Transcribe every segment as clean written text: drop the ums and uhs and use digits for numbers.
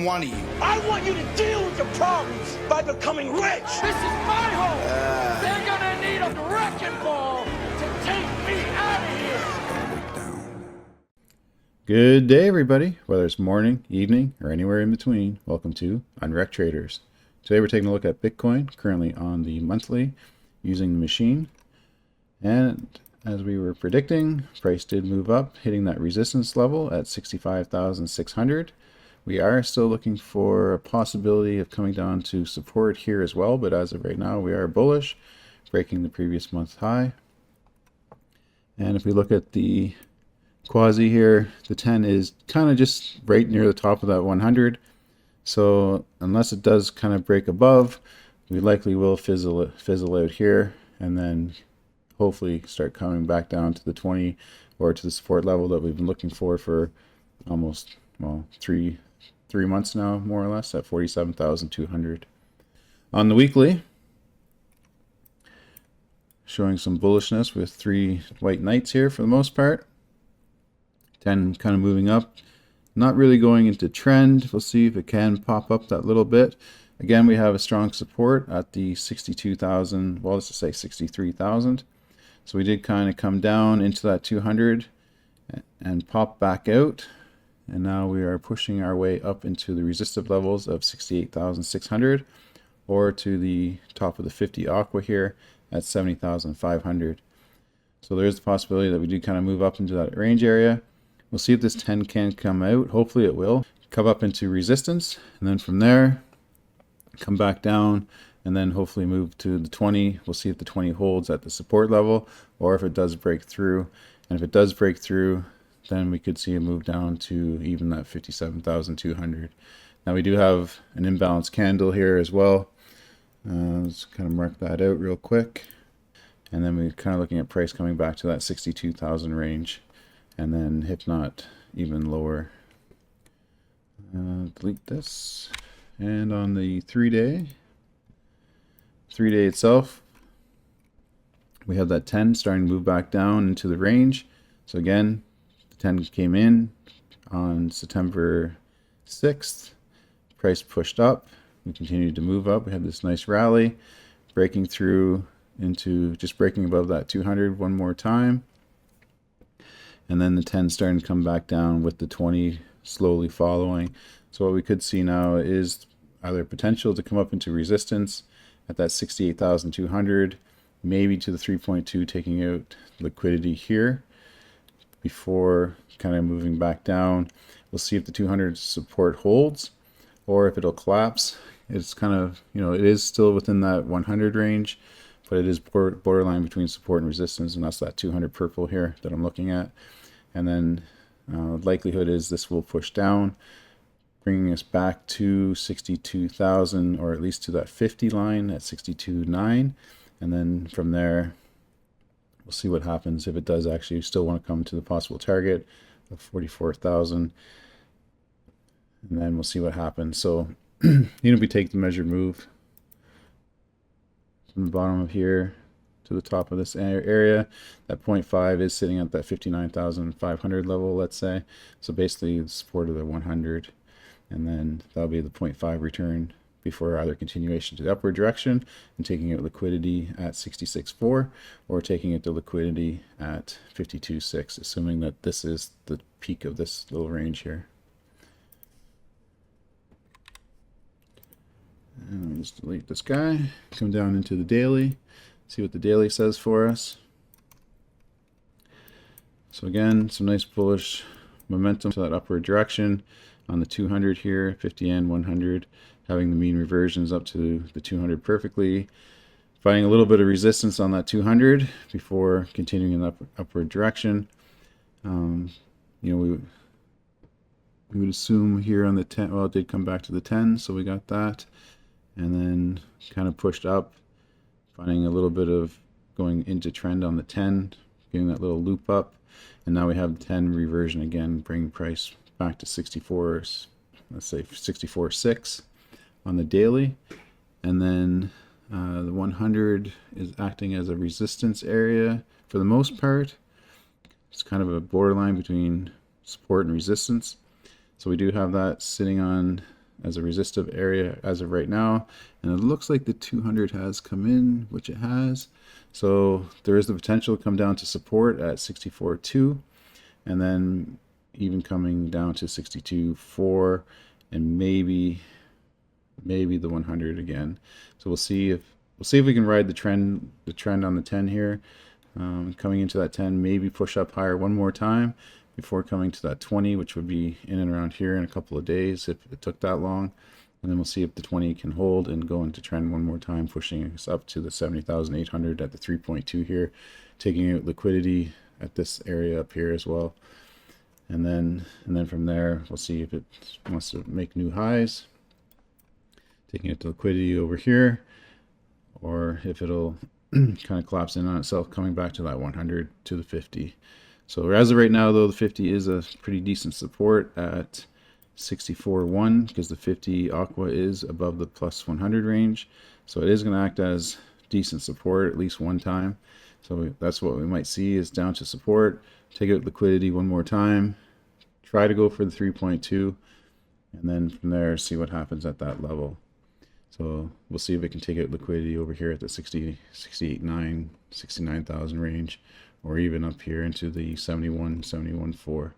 one of you. I want you to deal with your problems by becoming rich. This is my home. They're gonna need a wrecking ball to take me out of here. Good day, everybody. Whether it's morning, evening, or anywhere in between, welcome to unRekt Traders. Today we're taking a look at Bitcoin, currently on the monthly, using the machine. And as we were predicting, price did move up, hitting that resistance level at 65,600. We are still looking for a possibility of coming down to support here as well, but as of right now, we are bullish, breaking the previous month's high. And if we look at the quasi here, the 10 is kind of just right near the top of that 100. So unless it does kind of break above, we likely will fizzle out here and then hopefully start coming back down to the 20 or to the support level that we've been looking for almost, well, three months now, more or less, at 47,200. On the weekly, showing some bullishness with 3 white knights here for the most part. 10 kind of moving up, not really going into trend. We'll see if it can pop up that little bit. Again, we have a strong support at the 62,000, well, let's just say 63,000. So we did kind of come down into that 200 and pop back out. And now we are pushing our way up into the resistive levels of 68,600 or to the top of the 50 aqua here at 70,500. So there is the possibility that we do kind of move up into that range area. We'll see if this 10 can come out. Hopefully it will. Come up into resistance, and then from there, come back down, and then hopefully move to the 20. We'll see if the 20 holds at the support level, or if it does break through. And if it does break through, then we could see a move down to even that 57,200. Now we do have an imbalanced candle here as well. Let's kind of mark that out real quick. And then we're kind of looking at price coming back to that 62,000 range. And then if not, even lower. Delete this. And on the 3-day itself, we have that 10 starting to move back down into the range. So again, the 10 came in on September 6th. Price pushed up. We continued to move up. We had this nice rally, breaking through into just breaking above that 200 one more time. And then the 10 starting to come back down with the 20 slowly following. So what we could see now is either potential to come up into resistance at that 68,200, maybe to the 3.2, taking out liquidity here before kind of moving back down. We'll see if the 200 support holds or if it'll collapse. It's kind of, it is still within that 100 range, but it is borderline between support and resistance, and that's that 200 purple here that I'm looking at. And then likelihood is this will push down, bringing us back to 62,000, or at least to that 50 line at 62.9. And then from there, we'll see what happens if it does actually still want to come to the possible target of 44,000. And then we'll see what happens. So, we take the measured move from the bottom of here to the top of this area. That 0.5 is sitting at that 59,500 level, let's say. So basically the support of the 100, and then that'll be the 0.5 return before either continuation to the upward direction and taking out liquidity at 66.4 or taking it to liquidity at 52.6, assuming that this is the peak of this little range here. And I'll just delete this guy, come down into the daily, see what the daily says for us. So again, some nice bullish momentum to that upward direction on the 200 here, 50 and 100, having the mean reversions up to the 200 perfectly, finding a little bit of resistance on that 200 before continuing in the upward direction. We would assume here on the 10, well, it did come back to the 10, so we got that. And then kind of pushed up, finding a little bit of going into trend on the 10, getting that little loop up. And now we have the 10 reversion again, bringing price back to 64, let's say 64.6 on the daily. And then the 100 is acting as a resistance area for the most part. It's kind of a borderline between support and resistance. So we do have that sitting on as a resistive area as of right now, and it looks like the 200 has come in, which it has. So there is the potential to come down to support at 64.2, and then even coming down to 62.4, and maybe the 100 again. So we'll see if we can ride the trend on the 10 here. Coming into that 10, maybe push up higher one more time before coming to that 20, which would be in and around here in a couple of days if it took that long. And then we'll see if the 20 can hold and go into trend one more time, pushing us up to the 70,800 at the 3.2 here, taking out liquidity at this area up here as well. And then from there, we'll see if it wants to make new highs, taking it to liquidity over here, or if it'll kind of collapse in on itself, coming back to that 100 to the 50. So as of right now, though, the 50 is a pretty decent support at 64.1 because the 50 aqua is above the plus 100 range. So it is going to act as decent support at least one time. So that's what we might see is down to support, take out liquidity one more time, try to go for the 3.2, and then from there see what happens at that level. So we'll see if it can take out liquidity over here at the 68.9, 69,000 range, or even up here into the 71.4.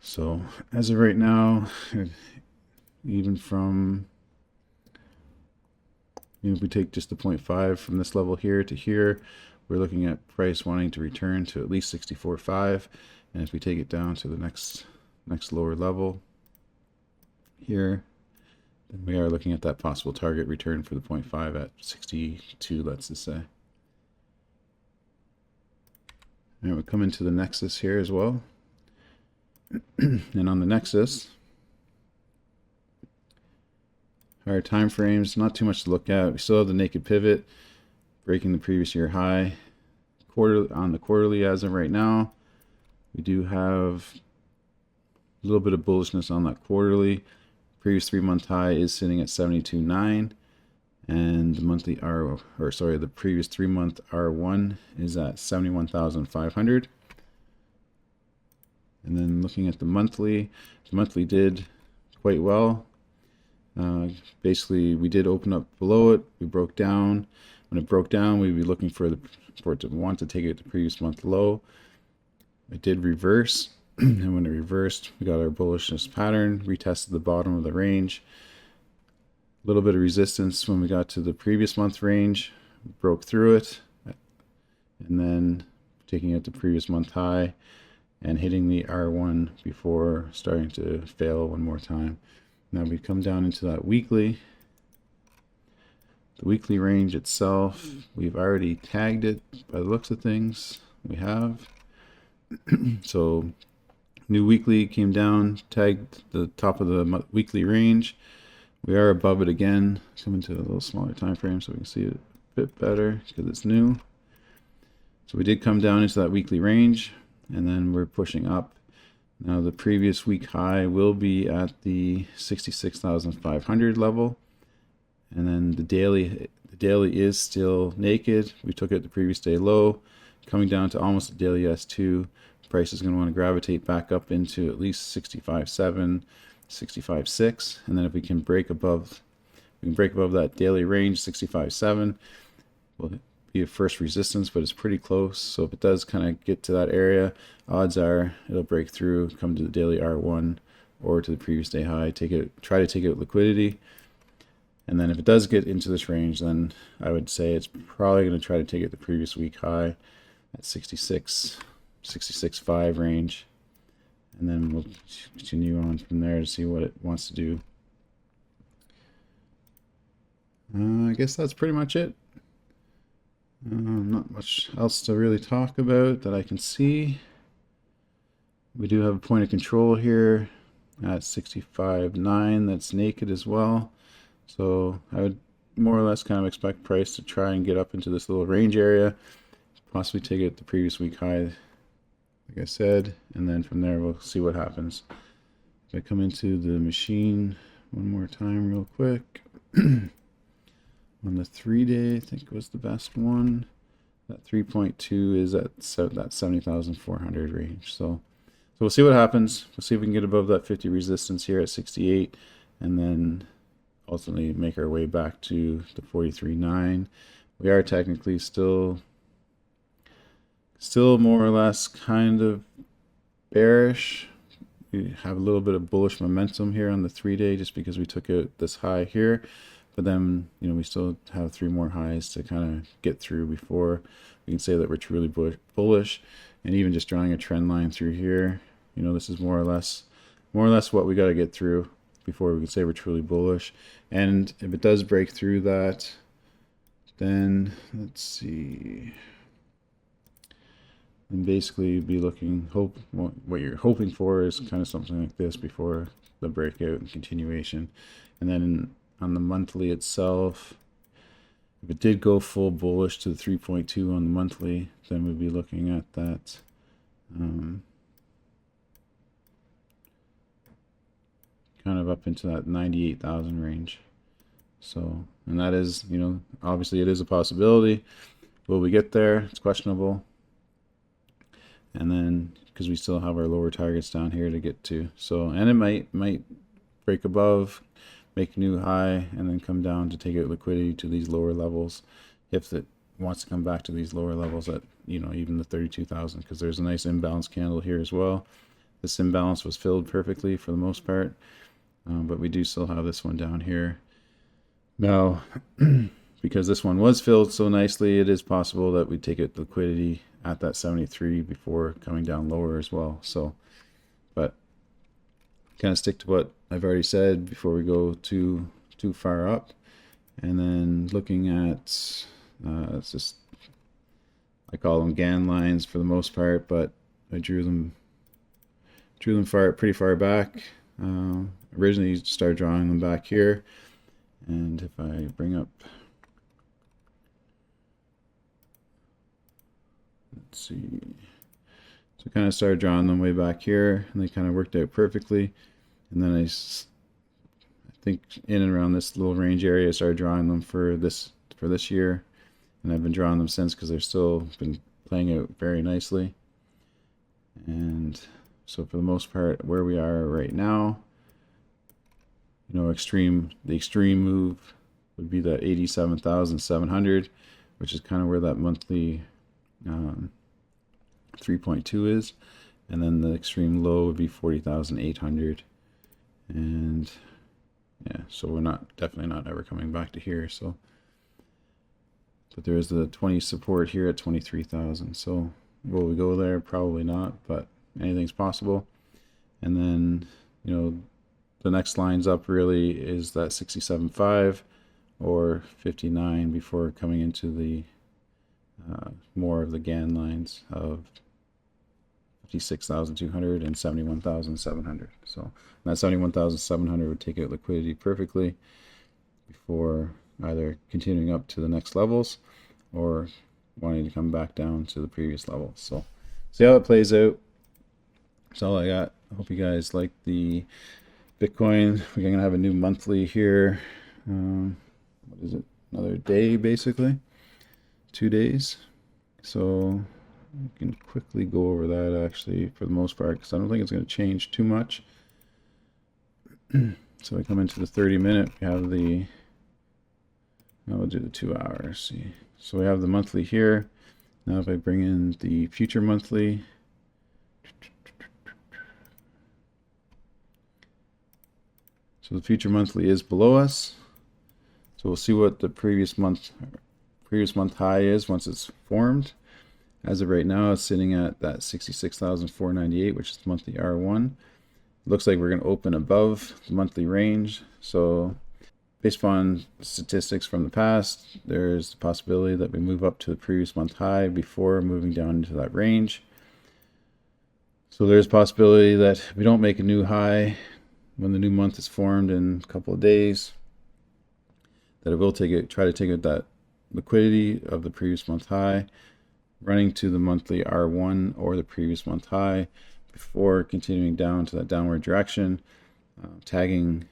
So as of right now, even from, if we take just the 0.5 from this level here to here, we're looking at price wanting to return to at least 64.5. And if we take it down to the next lower level here, then we are looking at that possible target return for the 0.5 at 62, let's just say. And we'll come into the Nexus here as well. And on the Nexus, our time frames, not too much to look at. We still have the naked pivot breaking the previous year high. On the quarterly as of right now, we do have a little bit of bullishness on that quarterly. Previous 3-month high is sitting at 72.9, and the monthly the previous 3-month R1 is at 71,500. And then looking at the monthly did quite well. Basically, we did open up below it. We broke down. When it broke down, we'd be looking for it to want to take it to the previous month low. It did reverse, and when it reversed, we got our bullishness pattern, retested the bottom of the range. A little bit of resistance when we got to the previous month range, broke through it, and then taking it to previous month high and hitting the R1 before starting to fail one more time. Now we come down into that weekly. The weekly range itself, we've already tagged it by the looks of things. We have. So new weekly came down, tagged the top of the weekly range. We are above it again. Come into a little smaller time frame so we can see it a bit better because it's new. So we did come down into that weekly range, and then we're pushing up. Now the previous week high will be at the 66,500 level, and then the daily is still naked. We took it the previous day low, coming down to almost a daily S2. Price is going to want to gravitate back up into at least 65.7, 65.6, and then if we can break above that daily range, 65.7, will be a first resistance, but it's pretty close. So if it does kind of get to that area, odds are it'll break through, come to the daily R1 or to the previous day high, try to take out liquidity. And then if it does get into this range, then I would say it's probably going to try to take it the previous week high at 66.5 range. And then we'll continue on from there to see what it wants to do. I guess that's pretty much it. Not much else to really talk about that I can see. We do have a point of control here at 65.9 that's naked as well. So I would more or less kind of expect price to try and get up into this little range area, possibly take it the previous week high, like I said, and then from there we'll see what happens. If I come into the machine one more time real quick, on the 3-day, I think was the best one. That 3.2 is at that 70,400 range. So we'll see what happens. We'll see if we can get above that 50 resistance here at 68, and then ultimately make our way back to the 43.9. We are technically still more or less kind of bearish. We have a little bit of bullish momentum here on the 3-day just because we took out this high here, but then we still have 3 more highs to kind of get through before we can say that we're truly bullish. And even just drawing a trend line through here, this is more or less what we got to get through before we can say we're truly bullish. And if it does break through that, then let's see. And basically you'd be looking, what you're hoping for is kind of something like this before the breakout and continuation. And then on the monthly itself, if it did go full bullish to the 3.2 on the monthly, then we'd be looking at that kind of up into that 98,000 range. So, and that is, obviously it is a possibility. Will we get there? It's questionable. And then because we still have our lower targets down here to get to, so, and it might break above, make a new high, and then come down to take out liquidity to these lower levels if it wants to come back to these lower levels at even the 32,000, because there's a nice imbalance candle here as well. This imbalance was filled perfectly for the most part, but we do still have this one down here now. Because this one was filled so nicely, it is possible that we take out liquidity at that 73 before coming down lower as well. So, but kind of stick to what I've already said before we go too far up. And then looking at it's just, I call them GAN lines for the most part, but I drew them pretty far back. Originally started drawing them back here, and if I bring up, let's see, so kind of started drawing them way back here, and they kind of worked out perfectly. And then I think in and around this little range area, I started drawing them for this year, and I've been drawing them since because they're still been playing out very nicely. And so for the most part, where we are right now, the extreme move would be that 87,700, which is kind of where that monthly 3.2 is, and then the extreme low would be 40,800. And yeah, so we're definitely not ever coming back to here. So, but there is the 20 support here at 23,000. So will we go there? Probably not, but anything's possible. And then the next lines up really is that 67.5 or 59 before coming into the more of the GAN lines of 56,200 and 71,700. So that 71,700 would take out liquidity perfectly before either continuing up to the next levels or wanting to come back down to the previous level. So see how it plays out. That's all I got. I hope you guys like the Bitcoin. We're going to have a new monthly here. What is it? Another day, basically. 2 days. So we can quickly go over that actually for the most part, because I don't think it's going to change too much. So we come into the 30-minute. We have the, now we'll do the 2 hours. See, so we have the monthly here. Now if I bring in the future monthly, so the future monthly is below us. So we'll see what the previous month high is once it's formed. As of right now, it's sitting at that 66,498, which is the monthly R1. Looks like we're going to open above the monthly range. So based upon statistics from the past, there's the possibility that we move up to the previous month high before moving down into that range. So there's a possibility that we don't make a new high when the new month is formed in a couple of days, that it will try to take out that liquidity of the previous month high, running to the monthly R1 or the previous month high before continuing down to that downward direction, tagging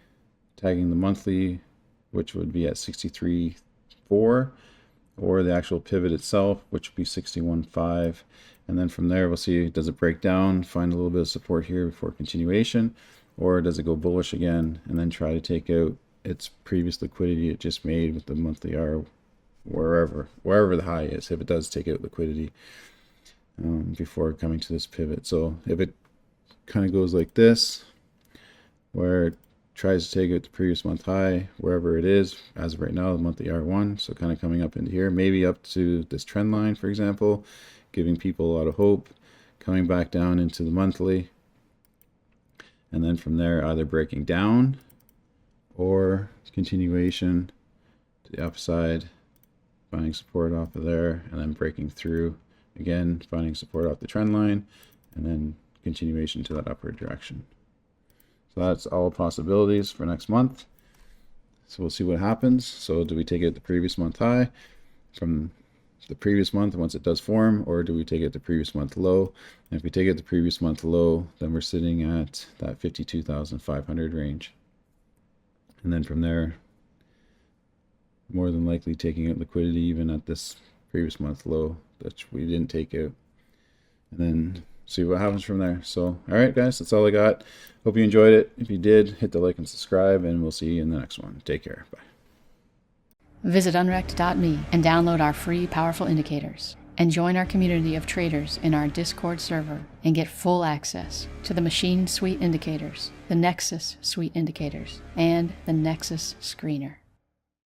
the monthly, which would be at 63.4, or the actual pivot itself, which would be 61.5. And then from there, we'll see, does it break down, find a little bit of support here before continuation, or does it go bullish again and then try to take out its previous liquidity it just made with the monthly R, wherever the high is, if it does take out liquidity before coming to this pivot. So if it kind of goes like this, where it tries to take out the previous month high, wherever it is, as of right now, the monthly R1, so kind of coming up into here, maybe up to this trend line, for example, giving people a lot of hope, coming back down into the monthly, and then from there either breaking down or continuation to the upside, finding support off of there, and then breaking through again, finding support off the trend line, and then continuation to that upward direction. So that's all possibilities for next month. So we'll see what happens. So do we take it the previous month high from the previous month once it does form, or do we take it the previous month low? And if we take it the previous month low, then we're sitting at that 52,500 range. And then from there, more than likely taking out liquidity even at this previous month low that we didn't take out. And then see what happens from there. So, all right, guys, that's all I got. Hope you enjoyed it. If you did, hit the like and subscribe, and we'll see you in the next one. Take care. Bye. Visit unRekt.me and download our free powerful indicators. And join our community of traders in our Discord server and get full access to the Machine Suite indicators, the Nexus Suite indicators, and the Nexus Screener.